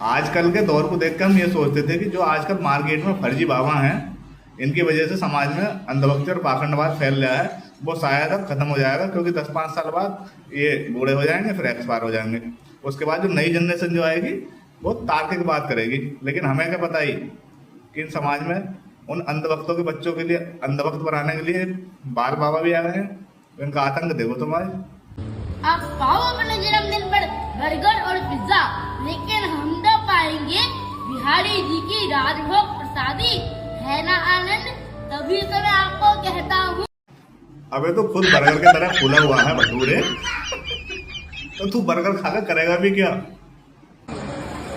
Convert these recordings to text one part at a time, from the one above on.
आजकल के दौर को देखकर हम ये सोचते थे कि जो आजकल मार्केट में फर्जी बाबा हैं, इनकी वजह से समाज में अंधभक्ति और पाखंडवाद फैल रहा है, वो शायद अब खत्म हो जाएगा, क्योंकि 10-5 साल बाद ये बूढ़े हो जाएंगे, फिर एक्सपायर हो जाएंगे। उसके बाद जो नई जनरेशन जो आएगी वो तार्किक बात करेगी। लेकिन हमें क्या पता ही कि इन समाज में उन अंधभक्तों के बच्चों के लिए, अंधभक्त बनाने के लिए बाल बाबा भी आ गए हैं। इनका आतंक देखो तुम्हारे। आप पाओ अपने जन्मदिन पर बर्गर और पिज्जा, लेकिन हम तो पाएंगे बिहारी जी की राजभोग प्रसादी, है ना आनंद? तभी तो मैं आपको कहता हूँ। अबे तो खुद बर्गर की तरह फूला हुआ है भटूरे, तो तू बर्गर खाकर करेगा भी क्या?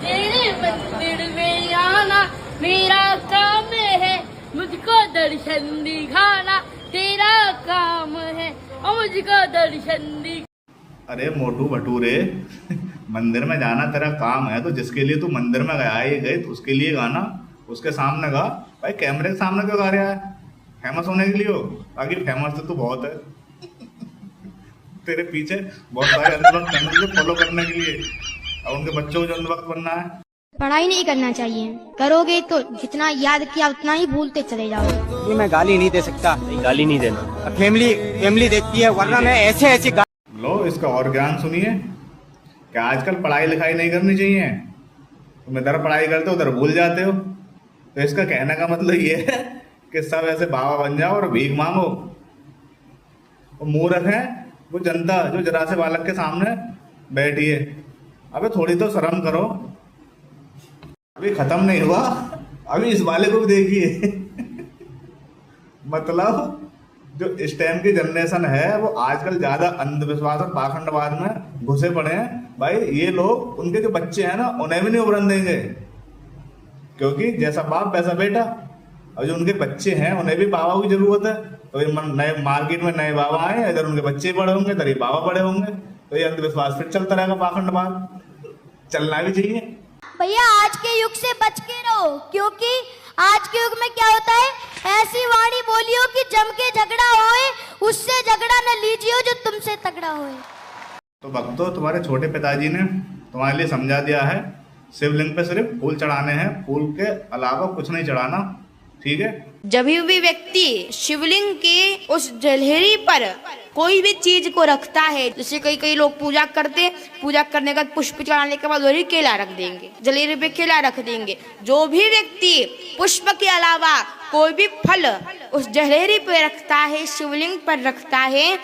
तेरे मंदिर में आना मेरा काम है, मुझको दर्शन दिखाना तेरा काम है, और मुझको दर्शन दिखा। अरे मोटू भटूरे, मंदिर में जाना तेरा काम है, तो जिसके लिए तू मंदिर में गया है, गए तो उसके लिए गाना, उसके सामने गा। भाई कैमरे के सामने क्यों गा रहा है? फेमस होने के लिए हो? बाकी फेमस तो तू बहुत है। तेरे पीछे बहुत सारे अंधभक्त फॉलो करने के लिए, और उनके बच्चों को जो अंधभक्त बनना है। पढ़ाई नहीं करना चाहिए, करोगे तो जितना याद किया उतना ही भूलते चले जाओगे। ये मैं गाली नहीं दे सकता। गाली नहीं देना, फैमिली देखती है, वरना मैं ऐसे लो इसका और ज्ञान सुनिए। क्या आजकल पढ़ाई लिखाई नहीं करनी चाहिए? तुम इधर पढ़ाई करते हो, उधर भूल जाते हो। तो इसका कहने का मतलब ये है कि सब ऐसे बाबा बन जाओ और भीख मांगो। वो मूर्ख है वो जनता जो जरा से बालक के सामने बैठी है। अबे थोड़ी तो शर्म करो। अभी खत्म नहीं हुआ, अभी इस वाले को भी देखिए। मतलब जो इस टाइम की जनरेशन है वो आजकल ज्यादा अंधविश्वास और पाखंडवाद में घुसे पड़े हैं। भाई ये लोग, उनके जो बच्चे हैं ना, उन्हें भी नहीं उभरन देंगे, क्योंकि जैसा बाप वैसा बेटा। और जो उनके बच्चे हैं उन्हें भी बाबा की जरूरत है। तो ये नए मार्केट में नए बाबा आए, इधर उनके बच्चे बड़े होंगे, इधर ये बाबा बड़े होंगे, तो ये अंधविश्वास फिर चलता रहेगा, पाखंडवाद चलना भी चाहिए। भैया आज के युग से बच के रहो, क्योंकि आज के युग में क्या होता है, ऐसी वाणी बोलियो कि जम के झगड़ा होए, उससे झगड़ा न लीजियो जो तुमसे तगड़ा होए। तो भक्तों, तुम्हारे छोटे पिताजी ने तुम्हारे लिए समझा दिया है, शिवलिंग पे सिर्फ फूल चढ़ाने हैं, फूल के अलावा कुछ नहीं चढ़ाना, ठीक है? जब भी व्यक्ति शिवलिंग के उस जलहरी पर कोई भी चीज को रखता है, जैसे कई लोग पूजा करते, पूजा करने का पुष्प चढ़ाने के बाद वही केला रख देंगे, जलहरी पे केला रख देंगे। जो भी व्यक्ति पुष्प के अलावा कोई भी फल उस जलहरी पे रखता है, शिवलिंग पर रखता है,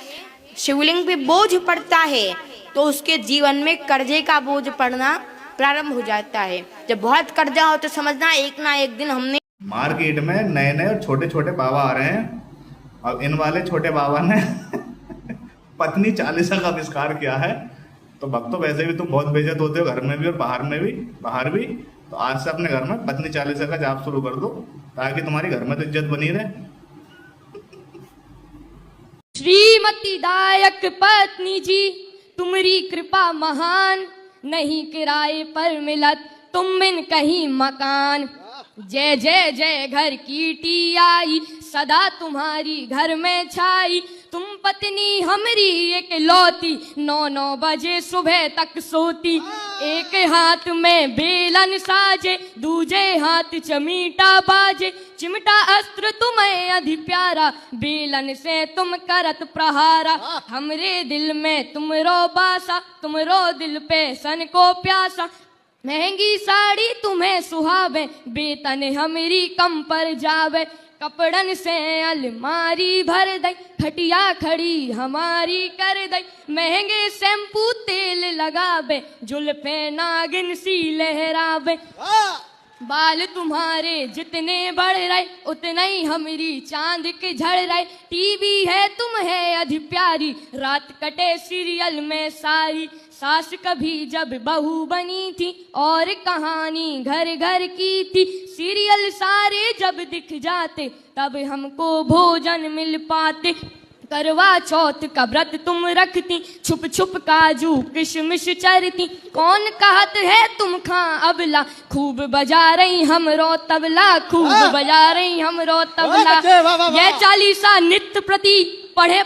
शिवलिंग पे बोझ पड़ता है, तो उसके जीवन में कर्जे का बोझ पड़ना प्रारंभ हो जाता है। जब बहुत कर्जा हो तो समझना एक ना एक दिन हमने। मार्केट में नए नए और छोटे छोटे बाबा आ रहे हैं, और इन वाले छोटे बाबा ने पत्नी चालीसा का आविष्कार किया है। तो भक्तों, वैसे भी तुम बहुत बेइज्जत होते हो घर में भी और बाहर भी। तो आज से अपने घर में पत्नी चालीसा का जाप शुरू कर दो, ताकि तुम्हारी घर में तो इज्जत बनी रहे। श्रीमती दायक पत्नी जी, तुम्हारी कृपा महान, नहीं किराए पर मिलत तुम बिन कहीं मकान। जय जय जय घर की टीआई, सदा तुम्हारी घर में छाई। तुम पत्नी हमरी एक लौती, 9-9 बजे सुबह तक सोती। एक हाथ में बेलन साजे, दूजे हाथ चमीटा बाजे। चिमटा अस्त्र तुम्हें अधि प्यारा, बेलन से तुम करत प्रहारा। हमरे दिल में तुम रो बासा, तुम रो दिल पे सन को प्यासा। महंगी साड़ी तुम्हें सुहावे, बेतन हमारी कम पर जावे। कपड़न से अलमारी भर दई, खटिया खड़ी हमारी कर दई। महंगे शैम्पू तेल लगावे, जुल्फे नागिन सी लहरावे। बाल तुम्हारे जितने बढ़ रहे, उतने ही हमारी चांद के झड़ रहे। टीवी है तुम है अधि प्यारी, रात कटे सीरियल में सारी। सास कभी जब बहू बनी थी, और कहानी घर घर की थी। सीरियल सारे जब दिख जाते, तब हमको भोजन मिल पाते। करवा चौथ का व्रत तुम रखती, छुप छुप काजू किशमिश चरती। कौन कहत है तुम खा अबला, खूब बजा रही हमरो तबला, खूब बजा रही हमरो तबला। यह चालीसा नित्य प्रति पढ़े